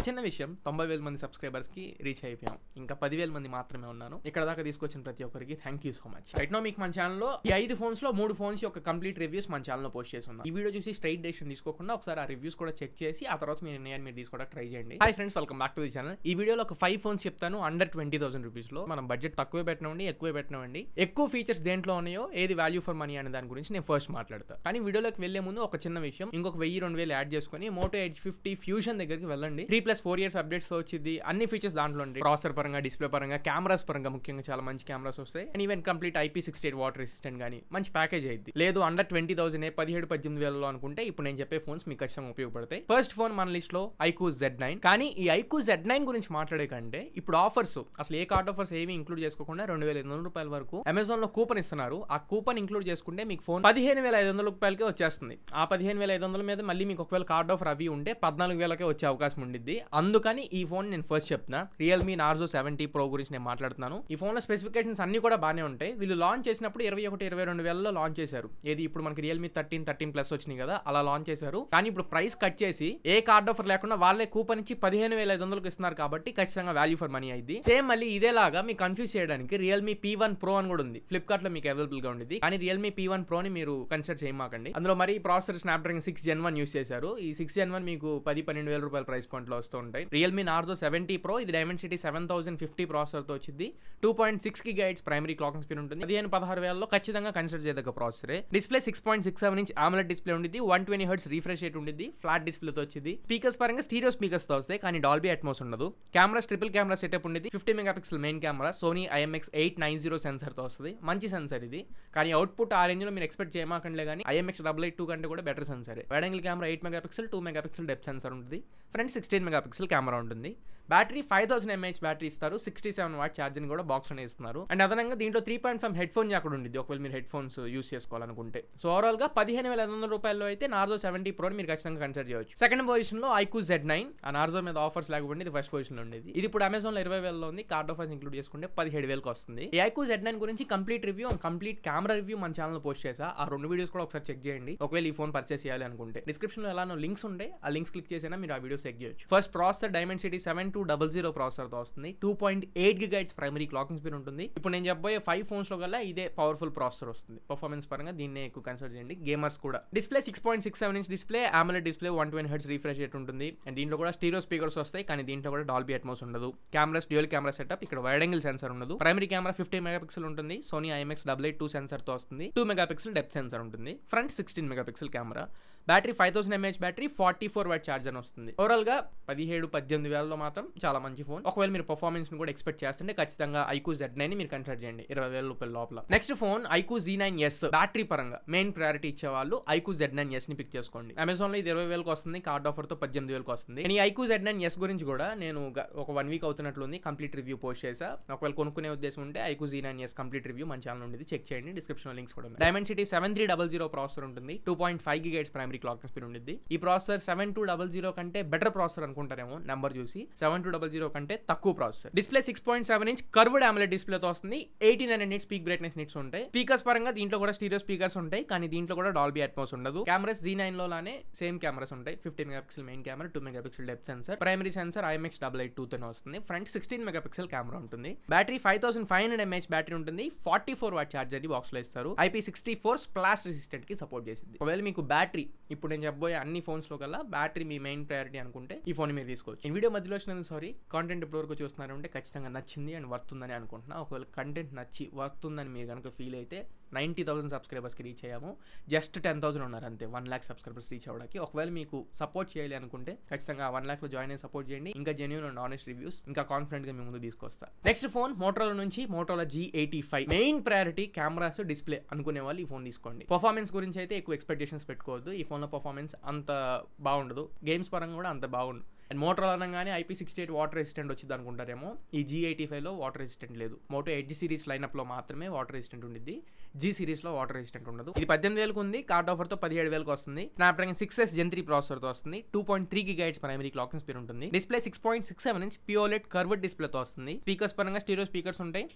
చిన్న విషయం 90,000 మంది సబ్స్క్రైబర్స్ కి రీచ్ అయిపోయాం. ఇంకా 10,000 మంది మాత్రమే ఉన్నాను. ఇక్కడ దాకా తీసుకొచ్చిన ప్రతి ఒక్కరికి thank you so much. Right no మీకు మన ఛానల్లో ఈ 5 ఫోన్స్ లో 3 ఫోన్స్ యొక్క కంప్లీట్ రివ్యూస్ మన ఛానల్లో పోస్ట్ చేసి ఉన్నాం. ఈ వీడియో చూసి స్ట్రైట్ డెసిషన్ తీసుకోకుండా ఒకసారి ఆ రివ్యూస్ కూడా చెక్ చేసి ఆ తర్వాత మీ నిర్ణయాన్ని మీరు తీసుకోవడానికి ట్రై చేయండి. Hi friends, welcome back to the channel. ఈ వీడియోలో ఒక 5 ఫోన్స్ చెప్తాను అండర్ 20,000 రూపీస్ లో. మనం బడ్జెట్ తక్కువ పెట్టినండి, ఎక్కువ పెట్టినండి, ఎక్కువ ఫీచర్స్ దేంట్లో ఉన్నాయో, ఏది వాల్యూ ఫర్ మనీ అనే దాని గురించి నేను ఫస్ట్ మాట్లాడతాను. కానీ వీడియోలోకి వెళ్లే ముందు ఒక చిన్న విషయం, ఇంకొక 1000-2000 యాడ్ చేసుకుని మోటో ఎడ్జ్ 50 ఫ్యూజన్ దగ్గరికి వెళ్ళండి. 3+4 years అప్డేట్స్ వచ్చింది. అన్ని ఫీచర్స్ దాంట్లో ఉంటాయి. ప్రాసెసర్ పరంగా, డిస్ప్లే పరంగా, కెమెరాస్ పరంగా ముఖ్యంగా చాలా మంచి కెమెరాస్ వస్తాయి. And even complete IP68 water resistant గానీ మంచి ప్యాకేజ్ అయింది. లేదు అండర్ 20,000 17-18,000 అనుకుంటే ఇప్పుడు నేను చెప్పే ఫోన్స్ మీకు ఖచ్చితంగా ఉపయోగపడతాయి. ఫస్ట్ ఫోన్ మన లిస్ట్ లో iQOO Z9. కానీ ఈ iQOO Z9 గురించి మాట్లాడే కంటే ఇప్పుడు ఆఫర్స్, అసలు ఏ కార్డ్ ఆఫర్స్ ఏవి ఇంక్లూడ్ చేసుకోకుండా 2,500 రూపాయల వరకు అమెజాన్ లో కూపన్ ఇస్తున్నారు. ఆ కూపన్ ఇంక్లూడ్ చేసుకుంటే మీకు ఫోన్ 15,500 రూపాయలకే వచ్చేస్తుంది. ఆ 15,500 మీద మళ్ళీ మీకు ఒకవేళ కార్డ్ ఆఫర్ అవి ఉంటే 14,000కే వచ్చే అవకాశం ఉండిద్ది. అందుకని ఈ ఫోన్ నేను ఫస్ట్ చెప్తున్నా. రియల్మీ నార్జో 70 Pro గురించి నేను మాట్లాడుతున్నాను. ఈ ఫోన్ లో స్పెసిఫికేషన్స్ అన్ని కూడా బాగానే ఉంటాయి. వీళ్ళు లాంచ్ చేసినప్పుడు 21-22 లాంచ్ చేశారు. ఏది ఇప్పుడు మనకి రియల్మీ 13+ వచ్చినాయి కదా, అలా లాంచ్ చేశారు. కానీ ఇప్పుడు ప్రైస్ కట్ చేసి ఏ కార్డ్ ఆఫర్ లేకుండా వాళ్ళే కూపన్ ఇచ్చి 15,500కి ఇస్తున్నారు. కాబట్టి ఖచ్చితంగా వాల్యూ ఫర్ మనీ అయింది. సేమ్ మళ్ళీ ఇదేలాగా మీకు కన్ఫ్యూజ్ చేయడానికి రియల్మీ P1 Pro అని కూడా ఉంది. ఫ్లిప్కార్ట్ లో మీకు అవైలబుల్ గా ఉంది. కానీ రియల్మీ P1 Pro ని మీరు కన్సిడర్ చేయమాకండి. అందులో మరి ప్రాసెసర్ స్నాప్డ్రాగన్ 6 Gen 1 యూస్ చేశారు. ఈ 6 Gen 1 మీకు 10-12,000 రూపాయల ప్రైస్ పాయింట్ లో వస్తూ ఉంటాయి. రియల్మీ నార్జో 70 Pro ఇది Dimensity 7050 ప్రాసెసర్ తో వచ్చింది. 2.6 GHz ప్రైమరీ క్లాకింగ్ స్పీడ్ ఉంటుంది. 15-16,000లో ఖచ్చితంగా కన్సిడర్ చేయదగ్గ ప్రాసెసరే. డిస్ప్లే 6.67 ఇంచ్ AMOLED డిస్ప్లే ఉంటుంది. 120 Hz రిఫ్రెష్ రేట్ ఉంటుంది. ఫ్లాట్ డిస్ప్లే తో వచ్చింది. స్పీకర్స్ పరంగా స్టీరియో స్పీకర్స్ తో వస్తాయి, కానీ డాల్బీ అట్మాస్ ఉండదు. కెమెరా ట్రిపుల్ కెమెరా సెటప్ ఉంటుంది. 50 megapixel main camera, Sony IMX890 sensor తో వస్తుంది. మంచి సెన్సర్ ఇది. కానీ అవుట్పుట్ ఆ రేంజ్ లో మీరు ఎక్స్పెక్ట్ చేయమాకండి. కానీ IMX882 కంటే కూడా better sensor. Wide angle camera 8 megapixel, 2 megapixel depth sensor ఉంటుంది. ఫ్రంట్ 16 మెగాపిక్సెల్ కెమెరా ఉంటుంది. బ్యాటరీ 5000 mAh బ్యాటరీ ఇస్తారు. 67 వాట్ ఛార్జింగ్ కూడా బాక్స్ లోనే ఇస్తున్నారు. అండ్ అదనంగా దీంట్లో 3.5 హెడ్ ఫోన్ జాక్ ఉంటుంది, ఒకవేళ మీరు హెడ్ ఫోన్స్ యూస్ చేసుకోవాలనుకుంటే. సో ఓవరాల్ గా 15,500 రూపాయల్లో అయితే నార్జో 70 Pro మీరు ఖచ్చితంగా కన్సిడర్ చేయవచ్చు. సెకండ్ పొజిషన్ లో iQOO Z9. ఆ నార్జో మీద ఆఫర్స్ లేకపోతే ఇది ఫస్ట్ పొజిషన్ లో ఉండేది. ఇది ఇప్పుడు అమెజాన్ లో 20,000లో ఉంది. కార్డ్ ఆఫర్స్ ఇంక్లూడ్ చేసుకుంటే 17,000కి వస్తుంది. ఈ iQOO Z9 గురించి complete review, complete camera review మన ఛానల్ లో పోస్ట్ చేసా. ఆ 2 వీడియోస్ కూడా ఒకసారి చెక్ చేయండి, ఒకవేళ ఈ ఫోన్ పర్చేస్ చేయాలి అనుకుంటే. డిస్క్రిప్షన్ లో ఎలానో లింక్స్ ఉంటాయి, ఆ లింక్స్ క్లిక్ చేసినా మీరు ఆ వీడియోస్ చెక్ చేయొచ్చు. ఫస్ట్ ప్రాసెసర్ Dimensity 7200 ప్రాసెసర్ తో వస్తుంది. 2.8 GHz ప్రైమరీ క్లాకింగ్ స్పీడ్ ఉంటుంది. ఇప్పుడు నేను చెప్పబోయే 5 ఫోన్స్ లో కల్లా ఇదే పవర్ఫుల్ ప్రాసెసర్ వస్తుంది. పర్ఫార్మెన్స్ పరంగా దీన్నే ఎక్కువ కన్సిడర్ చేయండి, గేమర్స్ కూడా. Display 6.67 inch display, AMOLED display, 120 Hz refresh rate ఉంటుంది. అండ్ దీంట్లో కూడా స్టీరియో స్పీకర్స్ వస్తాయి, కానీ దీంట్లో కూడా డాల్బీ అట్మాస్ ఉండదు. Cameras dual camera setup. ఇక్కడ వైడ్ యాంగిల్ సెన్సర్ ఉండదు. ప్రైమరీ కెమెరా 50 మెగాపిక్సెల్ ఉంటుంది. సోనీ IMX882 సెన్సర్ తో వస్తుంది. 2 మెగాపిక్సెల్ డెప్త్ సెన్సర్ ఉంటుంది. Front 16 megapixel camera. Battery 5000 mAh battery, 44 what charger వస్తుంది. ఓవరాల్ గా 17-18,000లో మాత్రం చాలా మంచి ఫోన్. ఒకవేళ మీరు పర్ఫార్మెన్స్ ని కూడా ఎక్స్పెక్ట్ చేస్తుంటే ఖచ్చితంగా iQOO Z9 ని మీరు కన్సిడర్ చేయండి 20,000 రూపాయల లోపల. Next phone iQOO Z9s. Battery పరంగా మెయిన్ ప్రయారిటీ ఇచ్చే వాళ్ళు iQOO Z9s ని పిక్ చేసుకోండి. అమెజాన్ లో ఇది 20,000కి వస్తుంది. కార్డ్ ఆఫర్ తో 18,000కి వస్తుంది. ఈ iQOO Z9s గురించి కూడా నేను ఒక 1 వీక్ అవుతున్నట్లుంది కంప్లీట్ రివ్యూ పోస్ట్ చేసా. ఒకవేళ కొనుక్కునే ఉద్దేశం ఉంటే iQOO Z9s కంప్లీట్ రివ్యూ మన ఛానల్ ఉండేది, చెక్ చేయండి. డిస్క్రిప్షన్ లో లింక్స్ కూడా ఉన్నాయి. Dimensity 7300 ప్రాసెసర్ ఉంటుంది. 2.5 GHz ప్రైమరీ క్లాకింగ్ స్పీడ్ ఉంటుంది. ఈ ప్రాసెసర్ 7200 కంటే బెటర్ ప్రాసెసర్ అనుకుంటారేమో నెంబర్ చూసి. 7200 కంటే తక్కువ processor. Display 6.7 inch curved AMOLED display తో వస్తుంది. 1800 nits పీక్ బ్రైట్నెస్ నిట్స్ ఉంటాయి. స్పీకర్స్ పరంగా దీంట్లో కూడా స్టీరియో స్పీకర్స్ ఉంటాయి, కానీ దీంట్లో కూడా డాల్బీ అట్మాస్ ఉండదు. కెమెరాస్ Z9 లో లానే సేమ్ కెమెరాస్ ఉంటాయి. 50 megapixel main camera, 2 megapixel depth sensor, primary sensor IMX882 తో వస్తుంది. ఫ్రంట్ 16 మెగాపిక్సెల్ కెమెరా ఉంటుంది. బ్యాటరీ 5500 mAh బ్యాటరీ ఉంటుంది. 44 వాట్ ఛార్జర్ బాక్స్ లో ఇస్తారు. IP64 స్ప్లాష్ రెసిస్టెంట్ కి సపోర్ట్ చేసింది. ఒకవేళ మీకు బ్యాటరీ ఇప్పుడు నేను చెప్పబోయే అన్ని ఫోన్స్ లో కల్లా బ్యాటరీ మీ మెయిన్ ప్రయారిటీ అనుకుంటే ఈ ఫోన్ మీరు తీసుకోవచ్చు. ఈ వీడియో మధ్యలో వచ్చినందుకు సారీ. కాంటెంట్ ఇప్పటివరకు చూస్తున్నారు అంటే ఖచ్చితంగా నచ్చింది అండ్ వర్త్ ఉందని అనుకుంటున్నా. ఒకవేళ కంటెంట్ నచ్చి వర్త్ ఉందని మీరు కనుక ఫీల్ అయితే 90,000 సబ్స్క్రైబర్స్కి రీచ్ అయ్యాము. జస్ట్ 10,000 ఉన్నారు అంతే 1 lakh సబ్స్క్రైబర్స్ రీచ్ అవ్వడానికి. ఒకవేళ మీకు సపోర్ట్ చేయాలి అనుకుంటే ఖచ్చితంగా 1 lakh లో జాయిన్ అయ్యి సపోర్ట్ చేయండి. ఇంకా జెన్యూన్ అండ్ ఆనెస్ట్ రివ్యూస్ ఇంకా కాన్ఫిడెంట్ గా మీ ముందు తీసుకొస్తా. నెక్స్ట్ ఫోన్ మోటోరోలా నుంచి Motorola G85. Main priority cameras, display అనుకునే వాళ్ళు ఈ ఫోన్ తీసుకోండి. పర్ఫార్మెన్స్ గురించి అయితే ఎక్కువ ఎక్స్పెక్టేషన్స్ పెట్టుకోవద్దు. ఈ ఫోన్ లో పర్ఫార్మెన్స్ అంత బాగుండదు. గేమ్స్ పరంగా కూడా అంత బాగుండదు. అండ్ మోటోరోలా అనగానే IP68 వాటర్ రెసిస్టెంట్ వచ్చింది అనుకుంటారేమో. ఈ G85లో వాటర్ రెసిస్టెంట్ లేదు. మోటో ఎడ్జ్ సిరీస్ లైనప్ లో మాత్రమే వాటర్ రెసిస్టెంట్ ఉండిద్ది. G సిరీస్ లో వాటర్ రెసిస్టెంట్ ఉండదు. ఇది 18,000కి ఉంది. కార్డ్ ఆఫర్ తో 17,000కి వస్తుంది. స్నాప్డ్రాగన్ 6s Gen 3 ప్రాసెసర్ తో వస్తుంది. 2.3 GHz ప్రైమరీ క్లాకింగ్ స్పీడ్ ఉంటుంది. Display 6.67 inch POLED curved display తో వస్తుంది. స్పీకర్స్ పరంగా స్టీరియో స్పీకర్స్ ఉంటాయి.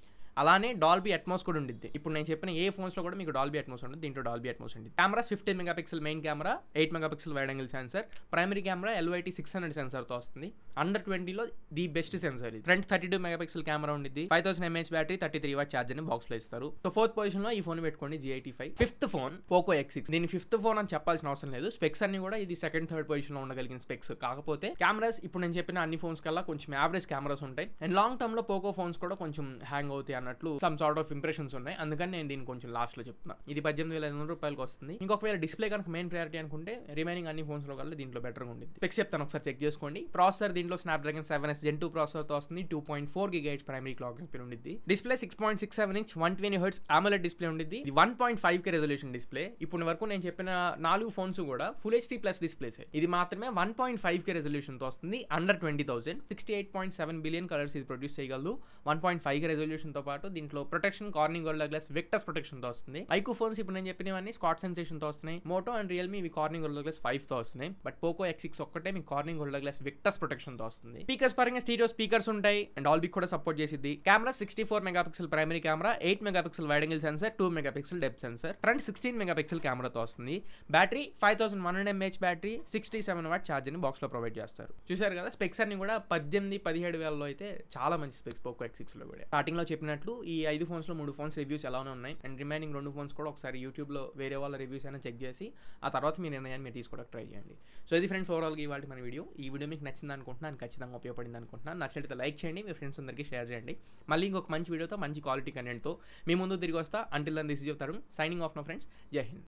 అలానే డాల్బీ అట్మాస్ కూడా ఉండిద్ది. ఇప్పుడు నేను చెప్పిన ఏ ఫోన్స్ లో కూడా మీకు డాల్బీ అట్మాస్ ఉంటుంది. దీంట్లో డాల్బీ అట్మాస్ ఉంది. Cameras 15 megapixel main camera, 8 megapixel wide angle sensor, primary camera LYT 600 sensor తో వస్తుంది. అండర్ 20లో ది బెస్ట్ సెన్సర్ ఇది. ఫ్రంట్ 32 మెగాపిక్సెల్ కెమెరా ఉండిద్ది, 5000 mAh బ్యాటరీ, 33 వాట్ ఛార్జర్ ని బాక్స్ లో ఇస్తారు. సో 4th పొజిషన్ లో ఈ ఫోన్ పెట్టుకోండి, G85. 5th phone Poco X6. దీని 5th ఫోన్ అని చెప్పాల్సిన అవసరం లేదు, స్పెక్స్ అన్ని కూడా ఇది 2nd 3rd పొజిషన్ లో ఉండగలిగిన స్పెక్స్. కాకపోతే కెమెరాస్ ఇప్పుడు నేను చెప్పిన అన్ని ఫోన్స్ కల్లా కొంచెం యావరేజ్ కెమెరాస్ ఉంటాయి, అండ్ లాంగ్ టర్మ్ లో పోకో ఫోన్స్ కూడా కొంచెం హ్యాంగ్ అవుతాయి అన్నట్లు సమ్ సార్ట్ ఆఫ్ ఇంప్రెషన్స్ ఉన్నాయి. అందుకని నేను దీన్ని కొంచెం లాస్ట్ లో చెప్తున్నా. ఇది 18,500 రూపాయలకి వస్తుంది. ఇంకొకవేళ డిస్ప్లే కనుక మెయిన్ ప్రయారిటీ అనుకుంటే రిమైనింగ్ అన్ని ఫోన్స్ లో కల్లా దీంట్లో బెటర్ ఉంది. స్పెక్స్ చెప్తాను ఒకసారి చెక్ చేసుకోండి. ప్రాసెసర్ దీంట్లో స్నాప్డ్రాగన్ 7S Gen 2 ప్రాసెసర్ తో వస్తుంది. 2.4 GHz ప్రైమరీ క్లాక్ స్పీడ్ ఉండిద్ది. Display 6.67 inch 120 Hz AMOLED display ఉండిద్ది. ఇది 1.5K రెజల్యూషన్ డిస్ప్లే. ఇప్పుడు వరకు నేను చెప్పిన 4 ఫోన్స్ కూడా ఫుల్ HD ప్లస్ డిస్ప్లేస్. ఇది మాత్రమే 1.5K రెజల్యూషన్ తో వస్తుంది. అండర్ 20,000, 68.7 బిలియన్ కలర్స్ ఇది ప్రొడ్యూస్ చేయగలదు. 1.5K రెజల్యూషన్ తో పాటు దీంట్లో protection Corning Gorilla Glass Victus protection తో వస్తుంది. ఐక్యూ ఫోన్స్ ఇప్పుడు నేను చెప్పినవన్నీ స్కాట్ సెన్సేషన్ తో వస్తున్నాయి. మోటో అండ్ రియల్మీ ఇవి కార్నింగ్ గొరిల్లా గ్లాస్ 5 తో వస్తున్నాయి. బట్ పోకో X6 ఒక్కటే మీకు Corning Gorilla Glass Victus protection తో వస్తుంది. స్పీకర్స్ పరంగా స్టీరియో స్పీకర్స్ ఉంటాయి అండ్ డాల్బీ కూడా సపోర్ట్ చేసిద్ది. Camera 64 megapixel primary camera, 8 megapixel wide angle sensor, 2 megapixel depth sensor. Front 16 megapixel కెమెరాతో వస్తుంది. Battery 5100 mAh battery, 67 watt charger ని బాక్స్ లో ప్రొవైడ్ చేస్తారు. చూసారు కదా, స్పెక్స్ అన్ని కూడా 18-17 వేలలో అయితే చాలా మంచి స్పెక్స్ పోకో X6 లో కూడా. స్టార్టింగ్ లో చెప్పినట్లు ఈ 5 ఫోన్స్ లో 3 ఫోన్స్ రివ్యూస్ ఎలానే ఉన్నాయి, అండ్ రిమైనింగ్ 2 ఫోన్స్ కూడా ఒకసారి యూట్యూబ్ లో వేరే వాళ్ళ రివ్యూస్ అయినా చెక్ చేసి ఆ తర్వాత మీ నిర్ణయాన్ని మీరు తీసుకోవడానికి ట్రై చేయండి. సో ఇది ఫ్రెండ్స్ ఓవరాల్ గా ఇవాళ మన వీడియో. ఈ వీడియో మీకు నచ్చింది అనుకుంటున్నాను, ఖచ్చితంగా ఉపయోగపడింది అనుకుంటున్నాను. నచ్చినట్లయితే లైక్ చేయండి, మీ ఫ్రెండ్స్ అందరికీ షేర్ చేయండి. మళ్ళీ ఇంకొక మంచి వీడియోతో మంచి క్వాలిటీ కంటెంట్తో మీ ముందు తిరిగి వస్తా. Until then this is your Tarun signing off నా ఫ్రెండ్స్. జై హింద్.